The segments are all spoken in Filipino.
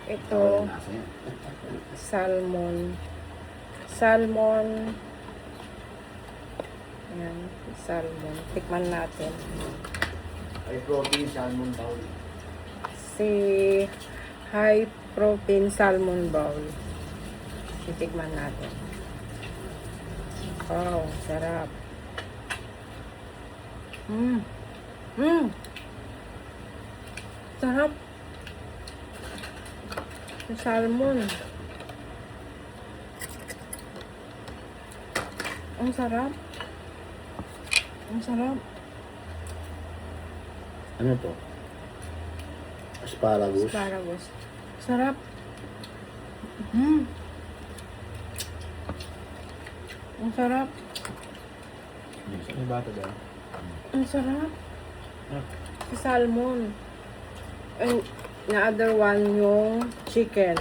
Ito, salmon. Salmon. Ayan, salmon. Tikman natin. Ay, protein salmon bowl. Si high protein salmon bowl. Titikman natin. Wow, sarap. Sarap. Yung salmon. Ang sarap. Ang sarap. Ano to? Asparagus. Asparagus. Sarap. Ang sarap. May bata ba? Ang sarap. Si salmon. And na other one yung chicken.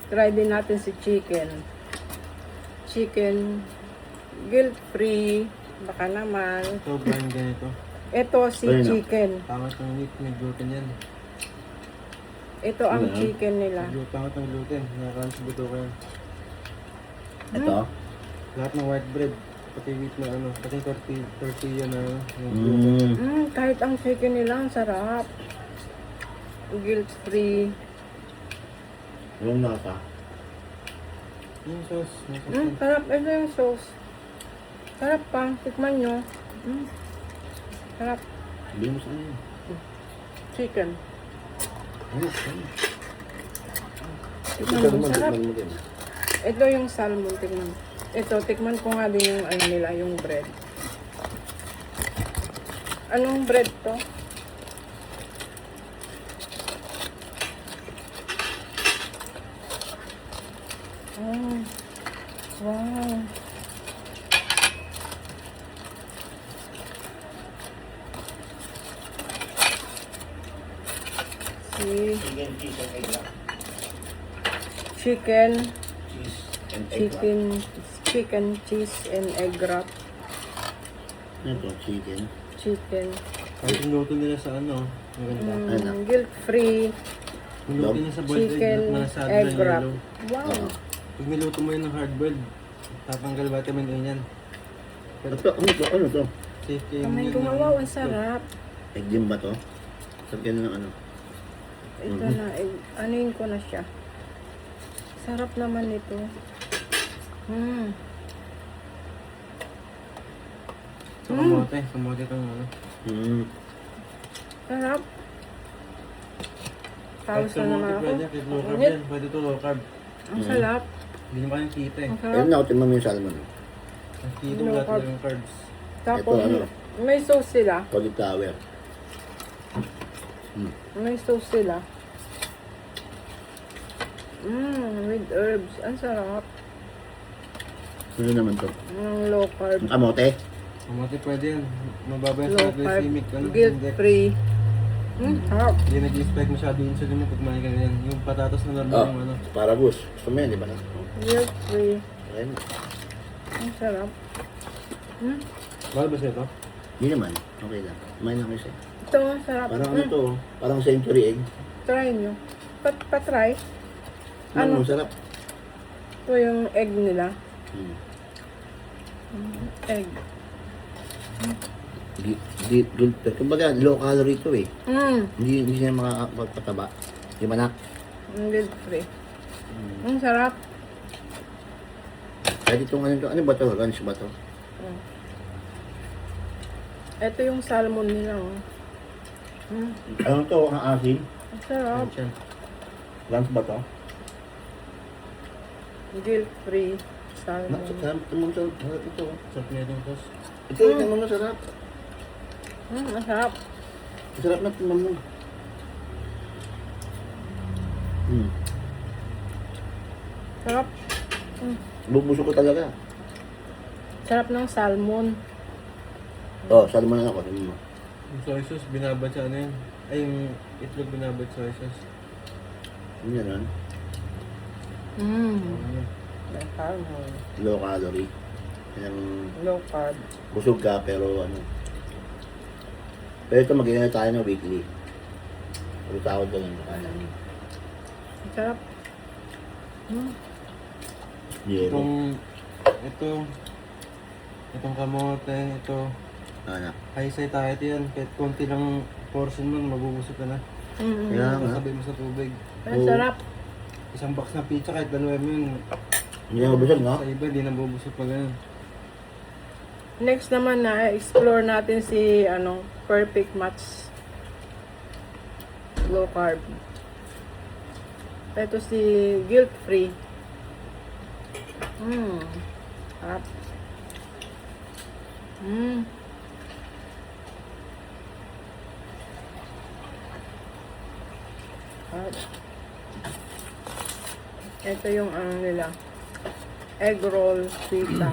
Try din natin si chicken. Chicken guilt-free. Baka naman. Ito, brand ganito. Ito si Ayun, chicken. Pangat ng meat, may gluten yan. Ito ang Ano? chicken nila. Pangat ng gluten, nakakaroon sa buto ko yan. Ito. Lahat ng white bread, pati wheat na ano, pati tortilla na ano, yung gluten. Kahit ang chicken nila, ang sarap. Guilt-free. Yung nasa. Yung sauce, may sauce. Sarap. Ito yung sauce. Sarap pa. Tikman nyo. Sarap. Sabi mo sa ano. Chicken. Ano? Ano? Ito Tikman sa mo. naman, Sarap. tikman mo din. Ito yung salmon. Tikman. Ito, tikman ko nga din yung ano nila, yung bread. Anong bread to? Oh. Wow. Si Chicken, cheese, and egg wrap. chicken, Cheese and egg wrap. chicken, cheese, and egg wrap. Ito, chicken. Chicken. Kahit yung luto nila sa ano, maganda. Ano? Guilt-free. Yung luto nila sa boiled egg, Chicken, malasado egg na wrap. yellow. Wow. Pag niluto mo yun ng hard boiled, tatanggal vitamin A yan. Ito, ano to? Ano to? Safe kayo Kamay yun, gumawa, ang sarap. Egg din ba to? Sabihan ng ano? Ito na, anuin ko na siya. Sarap naman ito. Kamote itong ano. Sarap. Tapos na naman ako. Pwede, kahit low carb Init. yan. Pwede ito low carb. Ang sarap. Hindi naman kayong kita eh. Ang Ayun sarap. na, ako tingnan mo yung salmon. Ang kita Low lahat carb. ng carbs. Tapos, Ito, ano? may sauce sila. Cauliflower. May sauce sila. With herbs. Ang sarap. Ano naman to? Ang low carb. Ang kamote? Kamote pwede yan. Mababa yan Low sa carb. glycemic. Ano, index. Guilt-free. Sarap. Hindi nag-expect masyado yung insulin mo pag kumain ka ganyan. Yung patatas na normal Oh, yung ano. asparagus. Gusto mo yan, di ba? Guilt-free. Ayun. Ang sarap. Mahal ba siya ito? Hindi naman. Okay lang. Kumain lang kayo siya. Ito ang sarap. Parang ano to? Parang century egg. Try nyo. Patry. Ano? Ano? Sarap. Ito yung egg nila. Egg. Kumbaga, low calorie ito eh. Mm. Hindi siya makakapagpataba. Di ba nak? Guilt free. Ang sarap. Kahit itong ano to, ano ba to? Ranch ba to? Ito yung salmon nila. Oh. Ano to? Ang asin? Ang sarap. Yan siya. Ranch ba to? Guilt free. Salmon. Sarap ito. Sarap niya itong sauce. Ito yung naman sarap. Ang sarap. Sarap na tingnan mo. Sarap. Bubusok ko talaga. Sarap ng salmon. Oh, salmon na ako. Tingnan mo. Yung soy sauce, binabad sa ano yan. Ay, yung itlog binabad sa soy sauce. Ano yan, ah? Ano? May salmon. Low calorie. Yan, Low carb. busog ka pero ano. Pero ito mag-iingat tayo ng weekly. Pagkatawad ka lang. Ang sarap. Yero. Itong kamote, ito. Anak. Haysay tayo yan. Kahit konti lang portion nun, mabubusog ka na. Kaya nga. Sabi mo sa tubig. Ang sarap. Isang box na pizza kahit dalawa mo yun. Hindi na mabusog, no? Sa iba, hindi na bubusog pa ganun. Next naman na explore natin si perfect match. Low carb. Ito si guilt free. Sarap. Sarap. Ito yung nila. Egg roll pizza.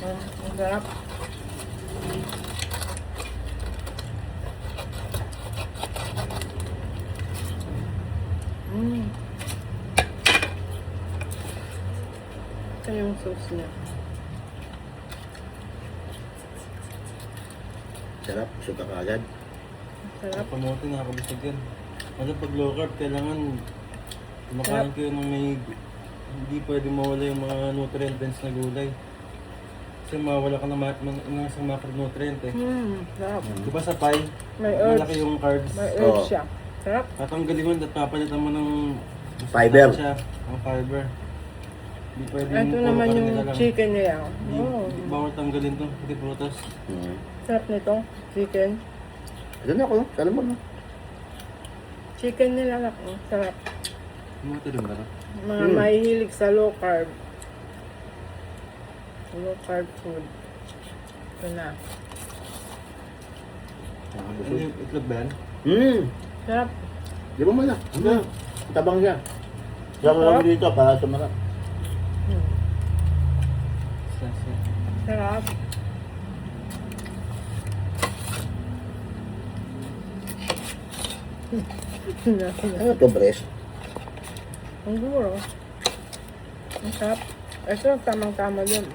Ang sarap. Ito yung sauce niya. Sarap. Busog ka kaagad. Sarap. Kamote, nakakabusog yan. Ano pag low carb, kailangan kumakain kayo ng may hindi pwede mawala yung mga nutrient-dense na gulay. Kasi mawala ka ng isang macronutrient eh. Sarap. Di ba sa pie, May herbs. malaki yung carbs. May herbs Oo. siya. Sarap. Tatanggalin mo at papalitan mo ng Fiber. sustansya, ang fiber. Hindi pwede Ito puro naman karne yung na lang. chicken nila. Hindi bawal tanggalin to, pati prutas. Sarap nito. Chicken. Ito na ako, salmon, no? Chicken nila lang. Sarap. Kamote rin ba? Mga mahihilig sa low carb. Low carb food. Ito na. Ano yung itlog ba yan? Sarap. Di ba man na? Tabang siya. Sarap lang dito para sumarap. Sarap. Ano to, breast? Ang guro. Ang sarap. Ito, tamang-tama yun.